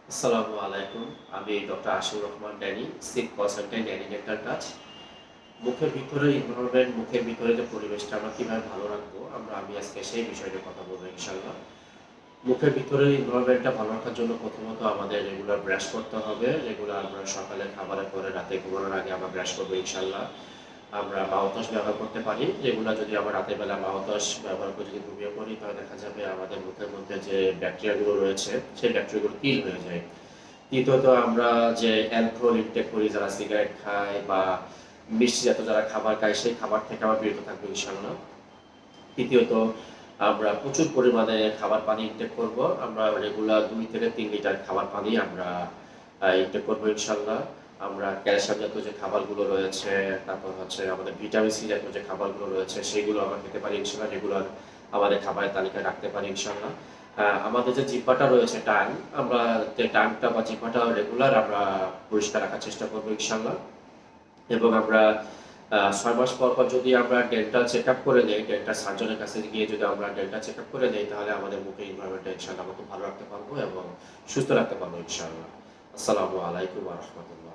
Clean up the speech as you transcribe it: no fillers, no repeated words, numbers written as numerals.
আসসালামু আলাইকুম। আমি doctor Ashiqur Rahman Danny, sleep consultant Danny dental touch. মুখের ভিতরে এনভায়রনমেন্ট, মুখের ভিতরে যে পরিবেশটা আমরা কিভাবে ভালো রাখবো, আমি আজকে সেই বিষয় নিয়ে কথা বলবো ইনশাআল্লাহ। মুখের ভিতরে এনভায়রনমেন্টটা ভালো রাখার জন্য প্রথমত আমাদের রেগুলার ব্রাশ করতে হবে। রেগুলার আমরা সকালে খাবারের পরে, রাতে ঘুমানোর আগে আমরা ব্রাশ করবো ইনশাআল্লাহ। আমরা মাউথওয়াশ ব্যবহার করতে পারি। রেগুলার যদি আমরা রাতের বেলা মাউথওয়াশ ব্যবহার করে যদি ঘুমিয়ে পড়ি, তাহলে দেখা যাবে আমাদের মুখের মধ্যে যে ব্যাকটেরিয়াগুলো রয়েছে, সেই ব্যাকটেরিয়াগুলো কিল হয়ে যায়। দ্বিতীয়ত আমরা যে অ্যালকোহল ইনটেক করি, যারা সিগারেট খায় বা মিষ্টি জাতীয় যারা খাবার খায়, সেই খাবার থেকে আমরা বিরত থাকবো ইনশাআল্লাহ। তৃতীয়ত আমরা প্রচুর পরিমাণে খাবার পানি ইনটেক করব। আমরা রেগুলার ২ থেকে ৩ লিটার খাবার পানি আমরা ইনটেক করব ইনশাআল্লাহ। আমরা ক্যালসিয়াম জাতীয় যে খাবারগুলো রয়েছে, তারপর হচ্ছে আমাদের ভিটামিন সি জাতীয় যে খাবারগুলো রয়েছে, সেগুলো আমরা খেতে পারি ইনশাআল্লাহ। রেগুলার আমাদের খাবারের তালিকায় রাখতে পারি ইনশাআল্লাহ। আমাদের যে জিহ্বাটা রয়েছে টাং, আমরা যে টাংটা বা জিহ্বাটা রেগুলার আমরা পরিষ্কার রাখার চেষ্টা করব ইনশাআল্লাহ। এবং আমরা ৬ মাস পর, পর যদি আমরা ডেন্টাল চেকআপ করে নেই, ডেন্টাল সার্জনের কাছে গিয়ে যদি আমরা ডেন্টাল চেকআপ করে নেই, তাহলে আমাদের মুখের এনভায়রনমেন্টটা ইনশাআল্লাহ আমরা খুব ভালো রাখতে পারবো এবং সুস্থ রাখতে পারবো ইনশাআল্লাহ। আসসালামু আলাইকুম ওয়া রাহমাতুল্লাহ।